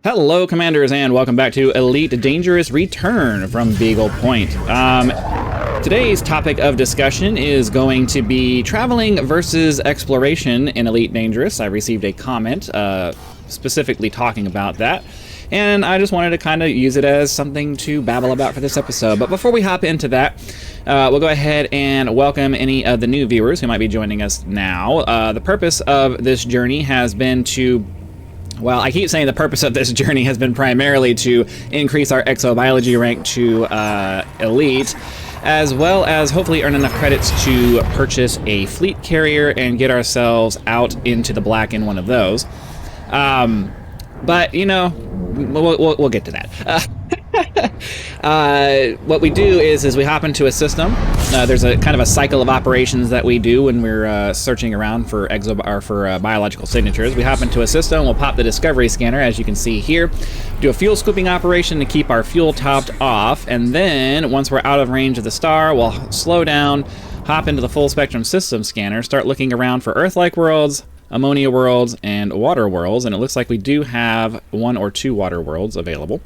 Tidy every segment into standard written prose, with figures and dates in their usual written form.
Hello, Commanders, and welcome back to Elite Dangerous Return from Beagle Point. Today's topic of discussion is going to be traveling versus exploration in Elite Dangerous. I received a comment specifically talking about that, and I just wanted to kind of use it as something to babble about for this episode. But before we hop into that, we'll go ahead and welcome any of the new viewers who might be joining us now. The purpose of this journey has been to... Well, I keep saying the purpose of this journey has been primarily to increase our exobiology rank to elite, as well as hopefully earn enough credits to purchase a fleet carrier and get ourselves out into the black in one of those. But, you know, we'll get to that. What we do is we hop into a system. There's a kind of a cycle of operations that we do when we're searching around for biological signatures. We hop into a system, we'll pop the discovery scanner, as you can see here, do a fuel scooping operation to keep our fuel topped off, and then once we're out of range of the star, we'll slow down, hop into the full spectrum system scanner, start looking around for Earth-like worlds, ammonia worlds, and water worlds, and it looks like we do have 1 or 2 water worlds available.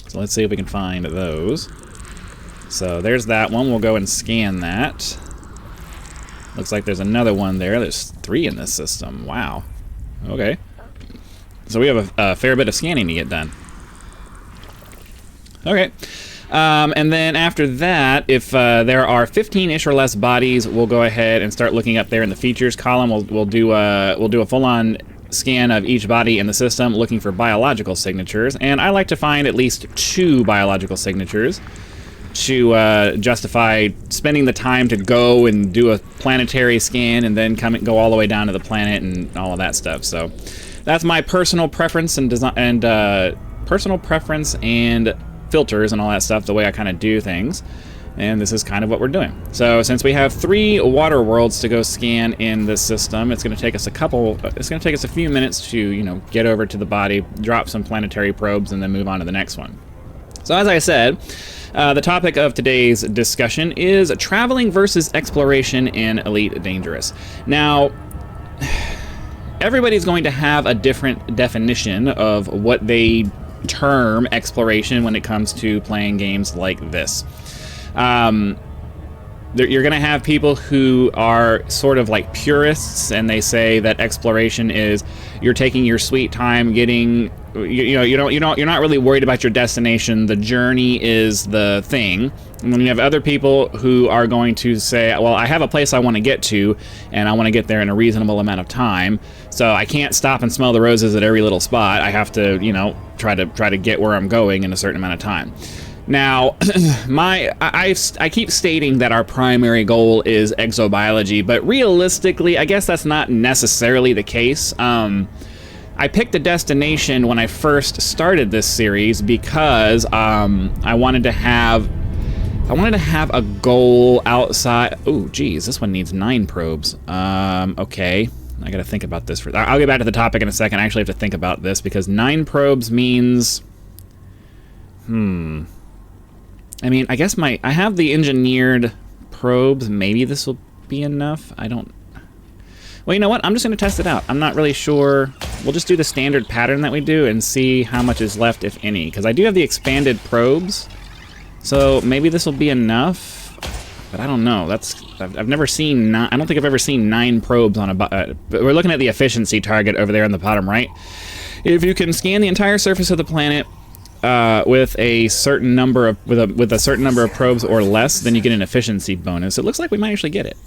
So let's see if we can find those. So there's that one. We'll go and scan that. Looks like there's another one there. There's 3 in this system. Wow. Okay. So we have a fair bit of scanning to get done. Okay. And then after that, if there are 15-ish or less bodies, we'll go ahead and start looking up there in the features column. We'll do a full-on scan of each body in the system looking for biological signatures, and I like to find at least 2 biological signatures to justify spending the time to go and do a planetary scan and then go all the way down to the planet and all of that stuff. So that's my personal preference and filters and all that stuff, the way I kind of do things. And this is kind of what we're doing. So since we have 3 water worlds to go scan in this system, it's going to take us a few minutes to, you know, get over to the body, drop some planetary probes, and then move on to the next one. So as I said, the topic of today's discussion is traveling versus exploration in Elite Dangerous. Now, everybody's going to have a different definition of what they term exploration when it comes to playing games like this. You're going to have people who are sort of like purists, and they say that exploration is you're taking your sweet time getting, you're not really worried about your destination. The journey is the thing. And then you have other people who are going to say, well, I have a place I want to get to, and I want to get there in a reasonable amount of time. So I can't stop and smell the roses at every little spot. I have to, you know, try to get where I'm going in a certain amount of time. Now, I keep stating that our primary goal is exobiology, but realistically, I guess that's not necessarily the case. I picked a destination when I first started this series because I wanted to have a goal outside. Oh, geez, this one needs 9 probes. Okay, I gotta think about this. I'll get back to the topic in a second. I actually have to think about this because 9 probes means... I mean, I guess I have the engineered probes. Maybe this will be enough. I don't... Well, you know what? I'm just going to test it out. I'm not really sure. We'll just do the standard pattern that we do and see how much is left, if any. Because I do have the expanded probes. So maybe this will be enough. But I don't know. I've never seen... I don't think I've ever seen 9 probes on a... we're looking at the efficiency target over there on the bottom right. If you can scan the entire surface of the planet... with a certain number of probes or less, then you get an efficiency bonus. It looks like we might actually get it.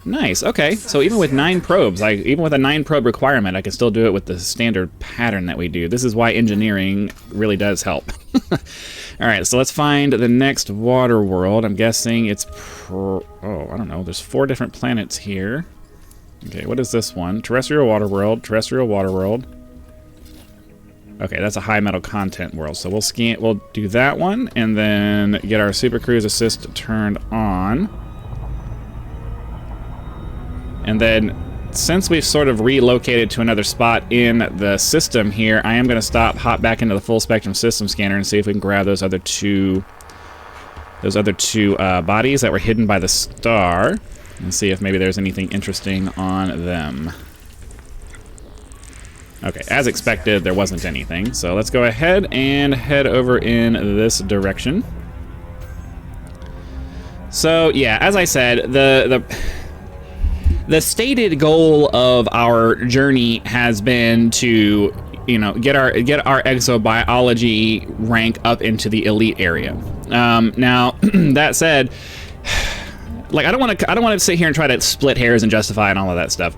Nice. Okay. So even with 9 probes, even with a 9 probe requirement, I can still do it with the standard pattern that we do. This is why engineering really does help. All right. So let's find the next water world. I'm guessing it's I don't know. There's 4 different planets here. Okay. What is this one? Terrestrial water world. Terrestrial water world. Okay, that's a high metal content world. So we'll do that one and then get our Super Cruise Assist turned on. And then since we've sort of relocated to another spot in the system here, I am going to hop back into the full spectrum system scanner and see if we can grab those other two bodies that were hidden by the star and see if maybe there's anything interesting on them. Okay, as expected, there wasn't anything. So let's go ahead and head over in this direction. So yeah, as I said, the stated goal of our journey has been to, you know, get our exobiology rank up into the elite area. Now, that said, like I don't want to sit here and try to split hairs and justify and all of that stuff.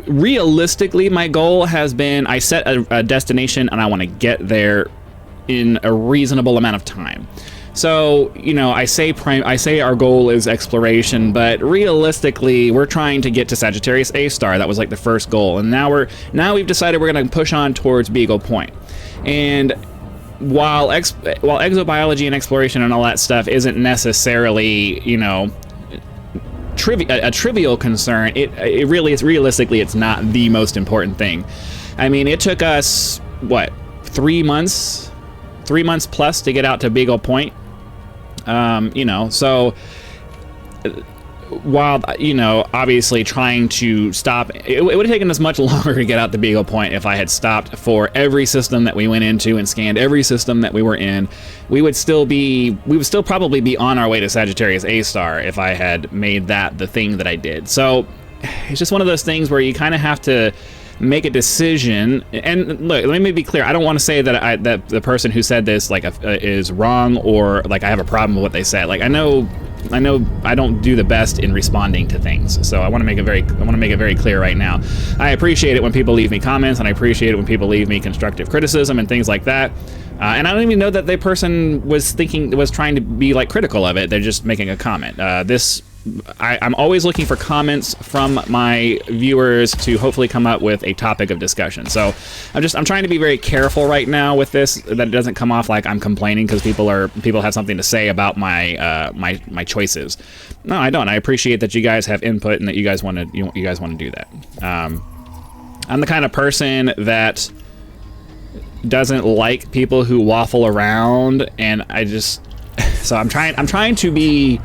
Realistically, my goal has been I set a destination and I want to get there in a reasonable amount of time. So, you know, I say our goal is exploration, but realistically, we're trying to get to Sagittarius A star. That was like the first goal, and now we've decided we're going to push on towards Beagle Point. And while exobiology and exploration and all that stuff isn't necessarily, you know, a trivial concern, it really is. Realistically, it's not the most important thing. I mean, it took us what, 3 months plus to get out to Beagle Point. You know, so while, you know, obviously trying to stop, it would have taken us much longer to get out to Beagle Point if I had stopped for every system that we went into and scanned every system that we were in. We would still probably be on our way to Sagittarius A star if I had made that the thing that I did. So it's just one of those things where you kind of have to make a decision. And look, let me be clear. I don't want to say that that the person who said this like is wrong, or like I have a problem with what they said. Like I know I don't do the best in responding to things, so I want to make it very clear right now. I appreciate it when people leave me comments, and I appreciate it when people leave me constructive criticism and things like that. And I don't even know that the person was trying to be like critical of it. They're just making a comment. I'm always looking for comments from my viewers to hopefully come up with a topic of discussion. So I'm trying to be very careful right now with this, that it doesn't come off like I'm complaining because people have something to say about my choices. No, I don't. I appreciate that you guys have input and that you guys want to do that. I'm the kind of person that doesn't like people who waffle around, and so I'm trying to be.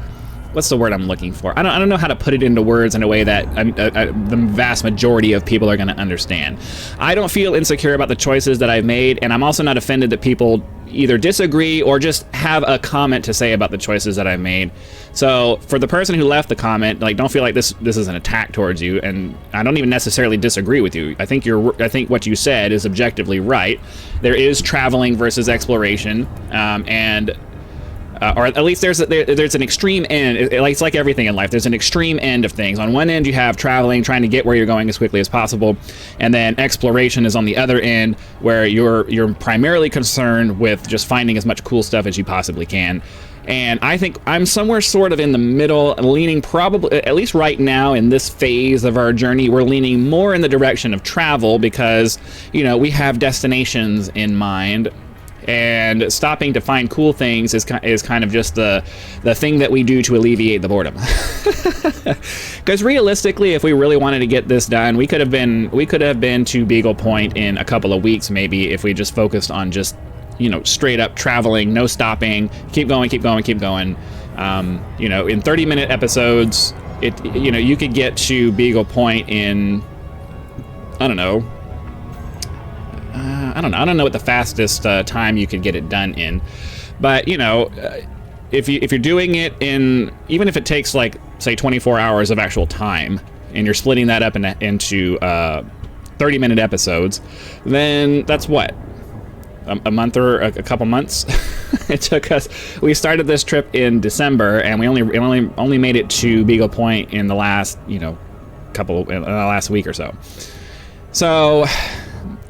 What's the word I'm looking for? I don't know how to put it into words in a way that the vast majority of people are going to understand. I don't feel insecure about the choices that I've made, and I'm also not offended that people either disagree or just have a comment to say about the choices that I've made. So for the person who left the comment, like, don't feel like this is an attack towards you, and I don't even necessarily disagree with you. I think what you said is objectively right. There is traveling versus exploration, or at least there's an extreme end. It's like everything in life. There's an extreme end of things. On one end, you have traveling, trying to get where you're going as quickly as possible, and then exploration is on the other end, where you're primarily concerned with just finding as much cool stuff as you possibly can. And I think I'm somewhere sort of in the middle, leaning probably, at least right now in this phase of our journey, we're leaning more in the direction of travel because, you know, we have destinations in mind. And stopping to find cool things is kind of just the thing that we do to alleviate the boredom. Because realistically, if we really wanted to get this done, we could have been to Beagle Point in a couple of weeks, maybe, if we just focused on just, you know, straight up traveling, no stopping, keep going. You know, in 30-minute episodes, you could get to Beagle Point in, I don't know what the fastest time you could get it done in, but you know, if you're doing it in, even if it takes like say 24 hours of actual time, and you're splitting that up into 30-minute episodes, then that's what, a month or a couple months. It took us. We started this trip in December, and we only made it to Beagle Point in the last last week or so. So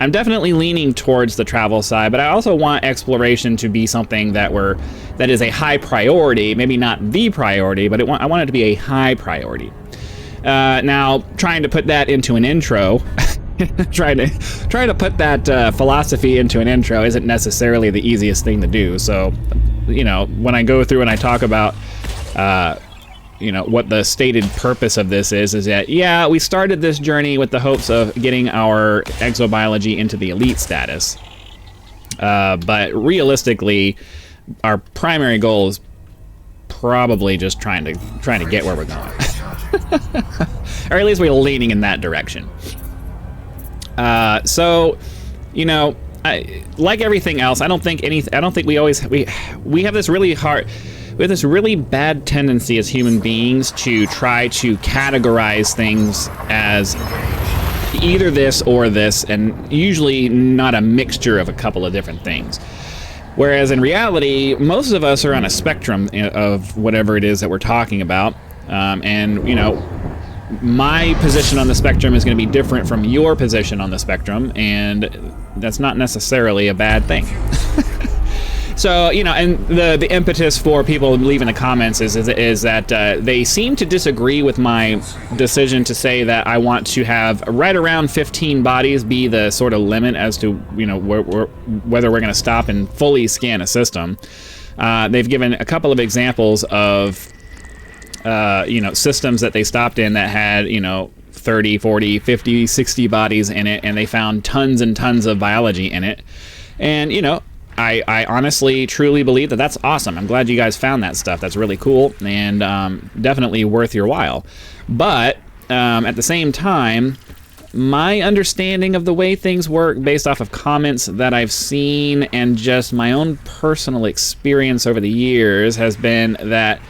I'm definitely leaning towards the travel side, but I also want exploration to be something that is a high priority. Maybe not the priority, but I want it to be a high priority. Now, trying to put that into an intro, trying to put that philosophy into an intro isn't necessarily the easiest thing to do. So, you know, when I go through and I talk about what the stated purpose of this is that, yeah, we started this journey with the hopes of getting our exobiology into the elite status. But realistically, our primary goal is probably just trying to get where we're going. Or at least we're leaning in that direction. So, you know, like everything else, I don't think we have this really bad tendency as human beings to try to categorize things as either this or this, and usually not a mixture of a couple of different things. Whereas in reality, most of us are on a spectrum of whatever it is that we're talking about. And, you know, my position on the spectrum is going to be different from your position on the spectrum, and that's not necessarily a bad thing. So, you know, and the impetus for people leaving the comments is that they seem to disagree with my decision to say that I want to have right around 15 bodies be the sort of limit as to, you know, whether we're going to stop and fully scan a system. They've given a couple of examples of, you know, systems that they stopped in that had, you know, 30, 40, 50, 60 bodies in it, and they found tons and tons of biology in it. And, you know, I honestly, truly believe that that's awesome. I'm glad you guys found that stuff. That's really cool, and definitely worth your while. But at the same time, my understanding of the way things work based off of comments that I've seen and just my own personal experience over the years has been that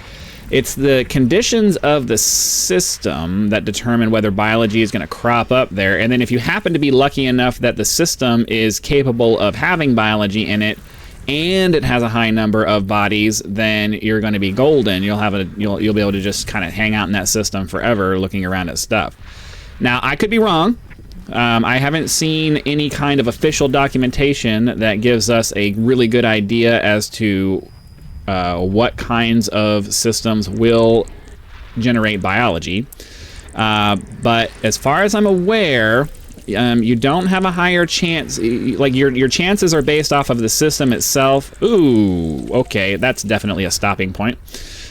it's the conditions of the system that determine whether biology is going to crop up there. And then if you happen to be lucky enough that the system is capable of having biology in it and it has a high number of bodies, then you're going to be golden. You'll be able to just kind of hang out in that system forever looking around at stuff. Now, I could be wrong. I haven't seen any kind of official documentation that gives us a really good idea as to what kinds of systems will generate biology. But as far as I'm aware, you don't have a higher chance. Like your chances are based off of the system itself. Ooh, okay, that's definitely a stopping point.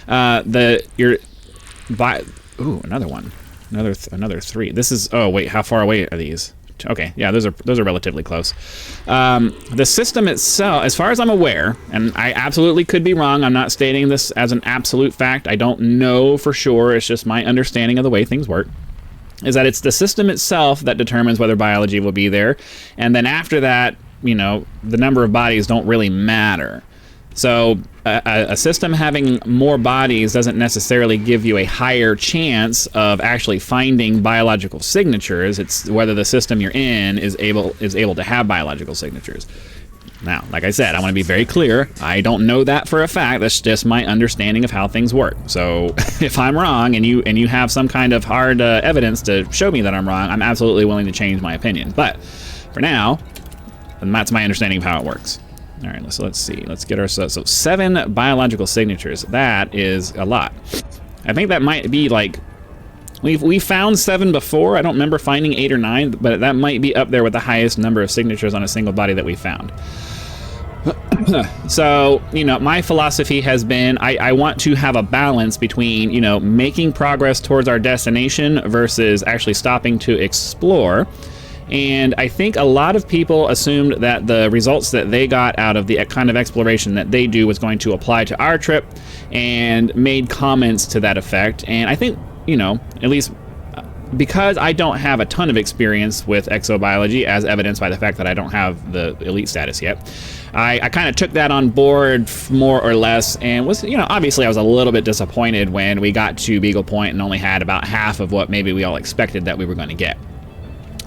Another one, another 3. This is. Oh wait, how far away are these? Okay, yeah, those are relatively close. The system itself, as far as I'm aware, and I absolutely could be wrong, I'm not stating this as an absolute fact, I don't know for sure, it's just my understanding of the way things work, is that it's the system itself that determines whether biology will be there, and then after that, you know, the number of bodies don't really matter. So a system having more bodies doesn't necessarily give you a higher chance of actually finding biological signatures. It's whether the system you're in is able to have biological signatures. Now, like I said, I want to be very clear. I don't know that for a fact. That's just my understanding of how things work. So if I'm wrong and you have some kind of hard evidence to show me that I'm wrong, I'm absolutely willing to change my opinion. But for now, that's my understanding of how it works. All right, let's see. Let's get ourselves... So 7 biological signatures. That is a lot. I think that might be like... We found 7 before. I don't remember finding 8 or 9, but that might be up there with the highest number of signatures on a single body that we found. So, you know, my philosophy has been I want to have a balance between, you know, making progress towards our destination versus actually stopping to explore. And I think a lot of people assumed that the results that they got out of the kind of exploration that they do was going to apply to our trip and made comments to that effect. And I think, you know, at least because I don't have a ton of experience with exobiology, as evidenced by the fact that I don't have the elite status yet, I kind of took that on board more or less, and was, you know, obviously I was a little bit disappointed when we got to Beagle Point and only had about half of what maybe we all expected that we were going to get.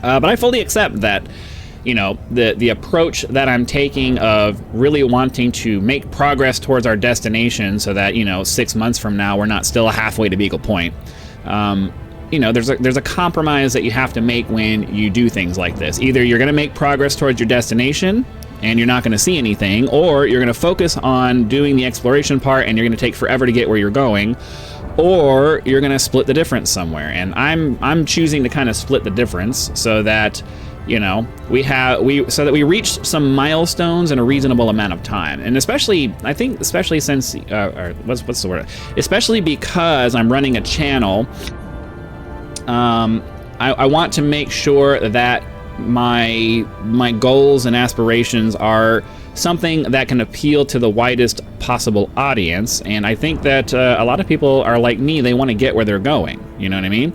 But I fully accept that, you know, the approach that I'm taking of really wanting to make progress towards our destination so that, you know, 6 months from now we're not still halfway to Beagle Point. You know, there's a compromise that you have to make when you do things like this. Either you're going to make progress towards your destination and you're not going to see anything, or you're going to focus on doing the exploration part and you're going to take forever to get where you're going, or you're going to split the difference somewhere. And I'm choosing to kind of split the difference so that, you know, so that we reach some milestones in a reasonable amount of time. And especially, I think, especially since, what's the word? Especially because I'm running a channel, I want to make sure that my goals and aspirations are something that can appeal to the widest possible audience. And I think that a lot of people are like me, they want to get where they're going, you know what I mean?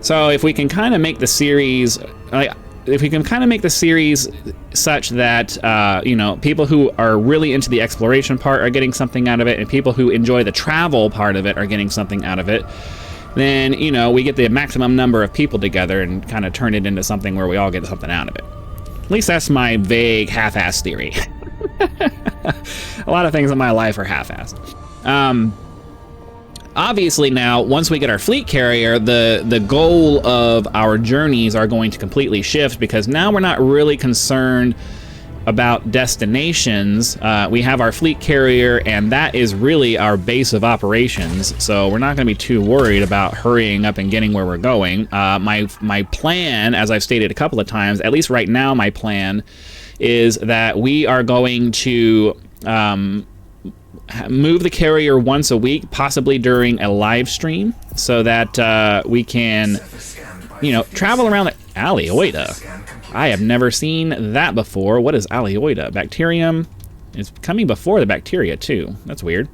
So if we can kind of make the series, like, if we can kind of make the series such that, you know, people who are really into the exploration part are getting something out of it, and people who enjoy the travel part of it are getting something out of it, then, you know, we get the maximum number of people together and kind of turn it into something where we all get something out of it. At least that's my vague half-assed theory. A lot of things in my life are half-assed. Obviously now, once we get our fleet carrier, the goal of our journeys are going to completely shift, because now we're not really concerned about destinations. We have our fleet carrier, and that is really our base of operations, so we're not going to be too worried about hurrying up and getting where we're going. My plan, as I've stated a couple of times, at least right now my plan, is that we are going to move the carrier once a week, possibly during a live stream, so that we can, you know, travel around the Alioida. I have never seen that before. What is Alioida? Bacterium. It's coming before the bacteria too. That's weird.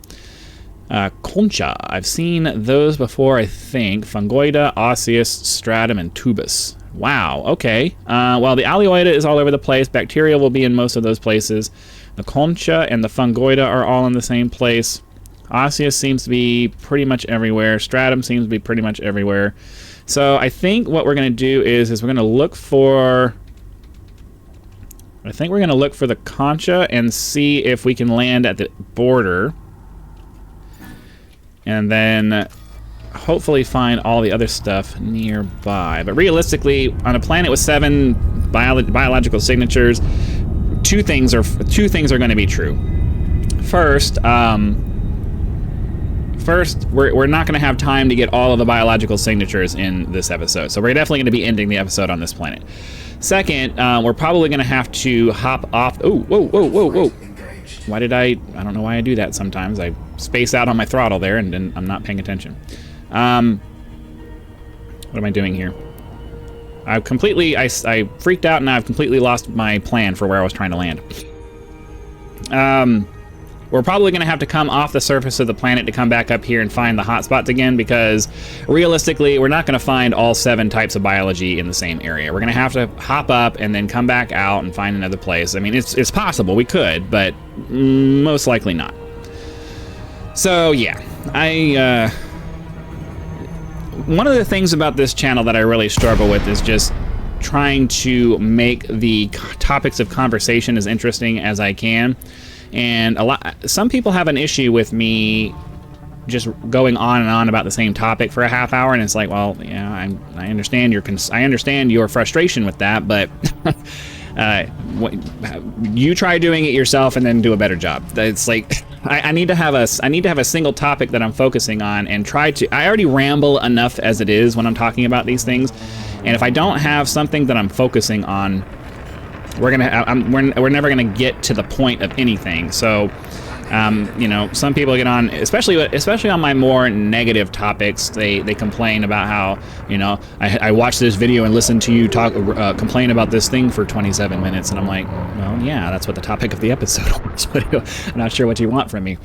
Concha. I've seen those before, I think. Fungoida, osseous, stratum, and tubus. Wow. Okay. Well, the Alioida is all over the place. Bacteria will be in most of those places. The Concha and the Fungoida are all in the same place. Osseous seems to be pretty much everywhere. Stratum seems to be pretty much everywhere. So I think what we're going to do is we're going to look for... I think we're going to look for the Concha and see if we can land at the border. And then hopefully find all the other stuff nearby. But realistically, on a planet with 7 biological signatures, two things are going to be true. First, we're not going to have time to get all of the biological signatures in this episode, so we're definitely going to be ending the episode on this planet. Second, we're probably going to have to hop off. Oh, whoa. Why did I don't know why I do that sometimes. I space out on my throttle there, and I'm not paying attention. What am I doing here? I freaked out, and now I've completely lost my plan for where I was trying to land. We're probably going to have to come off the surface of the planet to come back up here and find the hotspots again, because realistically, we're not going to find all 7 types of biology in the same area. We're going to have to hop up and then come back out and find another place. I mean, it's possible. We could, but most likely not. So, yeah. One of the things about this channel that I really struggle with is just trying to make the topics of conversation as interesting as I can. And some people have an issue with me just going on and on about the same topic for a half hour, and it's like, well, yeah, I understand your frustration with that, but you try doing it yourself and then do a better job. It's like I need to have a single topic that I'm focusing on, and I already ramble enough as it is when I'm talking about these things, and if I don't have something that I'm focusing on, we're never gonna get to the point of anything. So, you know, some people get on, especially on my more negative topics. They complain about how, you know, I watched this video and listened to you talk complain about this thing for 27 minutes, and I'm like, well, yeah, that's what the topic of the episode was. I'm not sure what you want from me.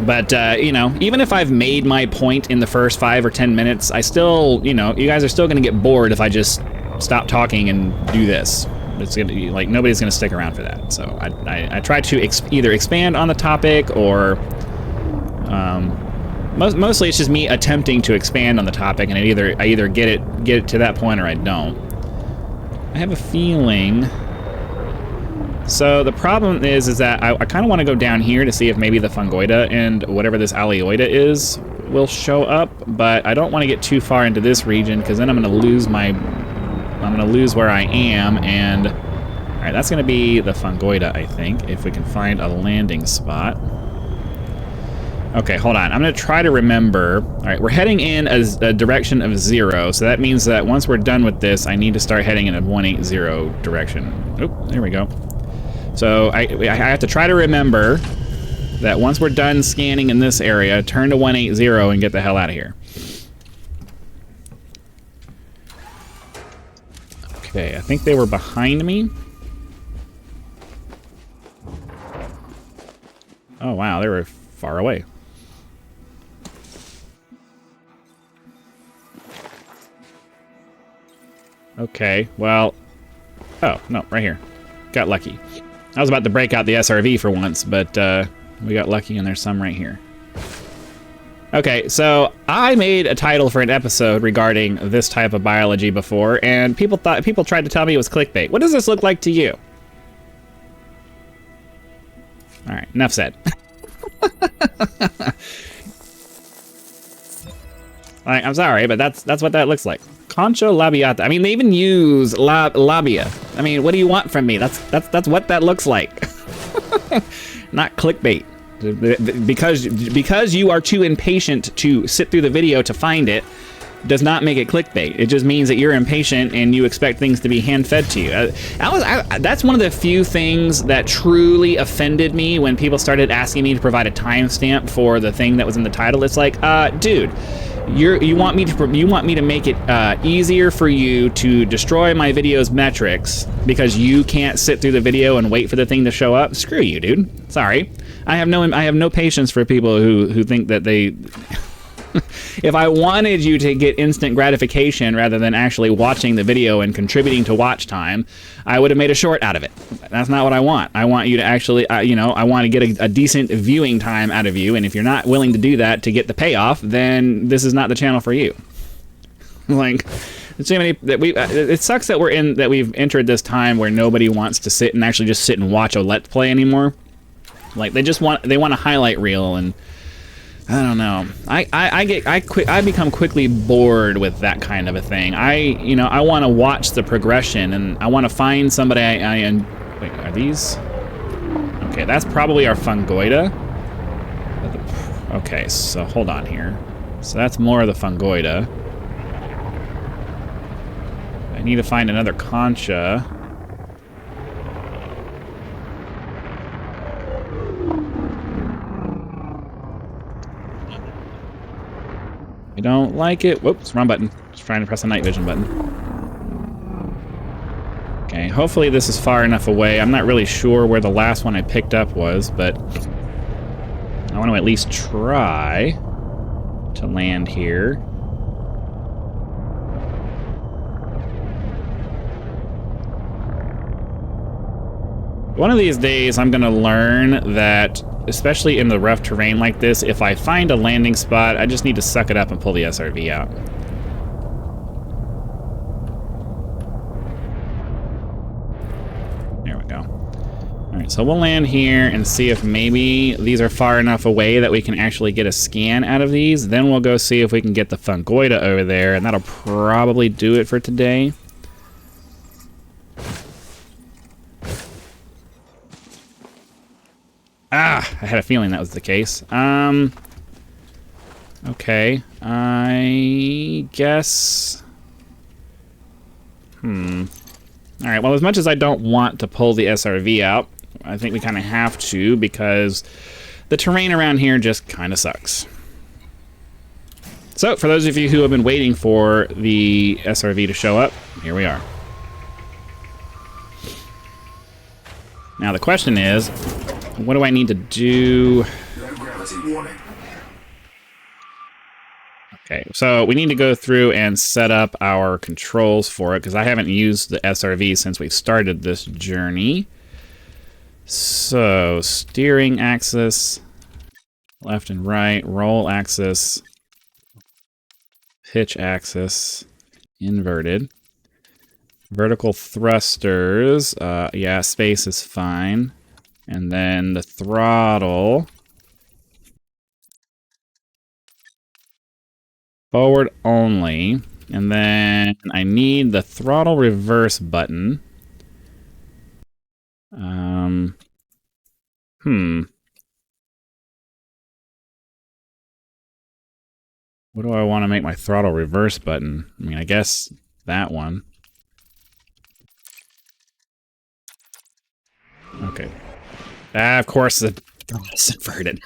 But, you know, even if I've made my point in the first 5 or 10 minutes, I still, you know, you guys are still gonna get bored if I just stop talking and do this. It's gonna be like, nobody's gonna stick around for that. So I try to either expand on the topic, or mostly it's just me attempting to expand on the topic, and I either get it to that point or I don't. I have a feeling. So the problem is that I kind of want to go down here to see if maybe the Fungoida and whatever this Alioida is will show up, but I don't want to get too far into this region, because then I'm going to lose where I am. And all right, that's going to be the Fungoida, I think, if we can find a landing spot. Okay, hold on. I'm going to try to remember. All right, we're heading in a direction of 0, so that means that once we're done with this, I need to start heading in a 180 direction. Oh, there we go. So I have to try to remember that once we're done scanning in this area, turn to 180 and get the hell out of here. Okay, I think they were behind me. Oh wow, they were far away. Okay, well... Oh, no, right here. Got lucky. I was about to break out the SRV for once, but we got lucky and there's some right here. Okay, so I made a title for an episode regarding this type of biology before, and people tried to tell me it was clickbait. What does this look like to you? All right, enough said. I'm sorry, but that's what that looks like. Concho labiata. I mean, they even use labia. I mean, what do you want from me? That's what that looks like. Not clickbait. Because you are too impatient to sit through the video to find it, does not make it clickbait. It just means that you're impatient and you expect things to be hand-fed to you. That's one of the few things that truly offended me when people started asking me to provide a timestamp for the thing that was in the title. It's like, dude, you want me to make it easier for you to destroy my video's metrics because you can't sit through the video and wait for the thing to show up? Screw you, dude. Sorry. I have no patience for people who think that they... If I wanted you to get instant gratification rather than actually watching the video and contributing to watch time, I would have made a short out of it. That's not what I want. I want you to actually, I want to get a decent viewing time out of you, and if you're not willing to do that to get the payoff, then this is not the channel for you. Like, so many that it sucks that we've entered this time where nobody wants to sit and actually just sit and watch a Let's Play anymore. Like, they want a highlight reel, and I don't know. I become quickly bored with that kind of a thing. I want to watch the progression, and I want to find somebody wait, are these? Okay, that's probably our fungoida. Okay, so hold on here. So that's more of the fungoida. I need to find another concha. I don't like it. Whoops, wrong button. Just trying to press the night vision button. Okay, hopefully this is far enough away. I'm not really sure where the last one I picked up was, but I want to at least try to land here. One of these days, I'm going to learn that, especially in the rough terrain like this, if I find a landing spot, I just need to suck it up and pull the SRV out. There we go. All right, so we'll land here and see if maybe these are far enough away that we can actually get a scan out of these. Then we'll go see if we can get the fungoida over there, and that'll probably do it for today. Ah, I had a feeling that was the case. Okay, I guess... Alright, well, as much as I don't want to pull the SRV out, I think we kind of have to, because the terrain around here just kind of sucks. So, for those of you who have been waiting for the SRV to show up, here we are. Now, the question is, what do I need to do? Okay, so we need to go through and set up our controls for it, because I haven't used the SRV since we started this journey. So, steering axis, left and right, roll axis, pitch axis, inverted. Vertical thrusters, yeah, space is fine. And then the throttle, forward only. And then I need the throttle reverse button. What do I want to make my throttle reverse button? I mean, I guess that one. Okay. Of course, it's inverted.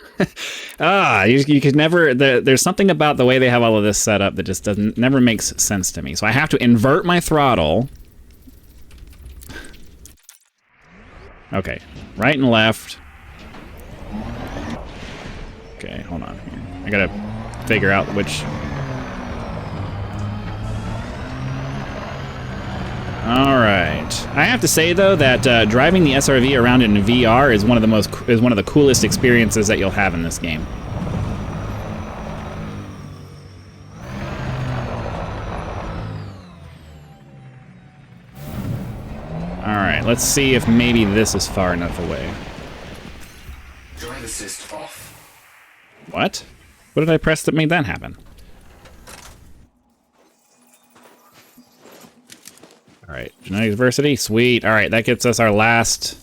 You could never... There's something about the way they have all of this set up that just never makes sense to me. So I have to invert my throttle. Okay, right and left. Okay, hold on here. I gotta figure out which... All right. I have to say though that driving the SRV around in VR is one of the coolest experiences that you'll have in this game. All right. Let's see if maybe this is far enough away. Drive assist off. What? What did I press that made that happen? All right, genetic diversity, sweet. All right, that gets us our last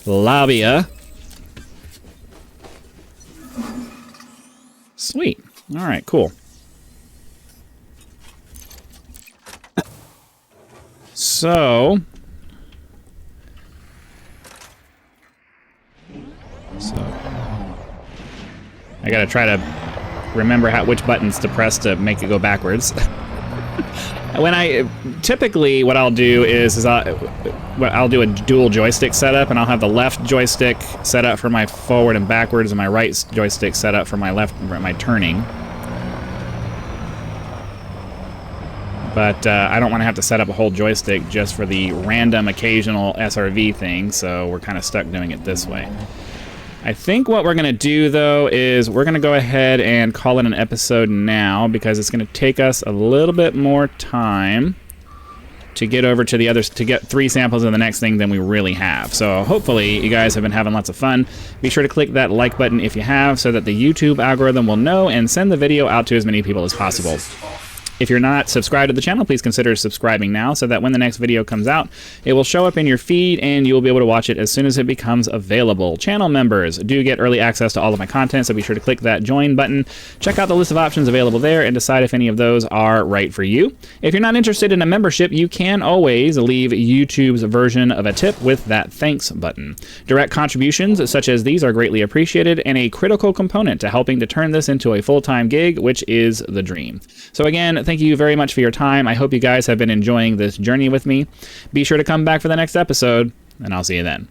labia. Sweet. All right, cool. So I gotta try to remember which buttons to press to make it go backwards. Typically what I'll do is I'll do a dual joystick setup, and I'll have the left joystick set up for my forward and backwards, and my right joystick set up for my turning. But I don't want to have to set up a whole joystick just for the random occasional SRV thing, so we're kind of stuck doing it this way. I think what we're going to do, though, is we're going to go ahead and call it an episode now, because it's going to take us a little bit more time to get over to the others, to get 3 samples of the next thing than we really have. So hopefully you guys have been having lots of fun. Be sure to click that like button if you have, so that the YouTube algorithm will know and send the video out to as many people as possible. If you're not subscribed to the channel, please consider subscribing now, so that when the next video comes out, it will show up in your feed and you will be able to watch it as soon as it becomes available. Channel members do get early access to all of my content, so be sure to click that join button. Check out the list of options available there and decide if any of those are right for you. If you're not interested in a membership, you can always leave YouTube's version of a tip with that thanks button. Direct contributions such as these are greatly appreciated and a critical component to helping to turn this into a full-time gig, which is the dream. So again, thank you very much for your time. I hope you guys have been enjoying this journey with me. Be sure to come back for the next episode, and I'll see you then.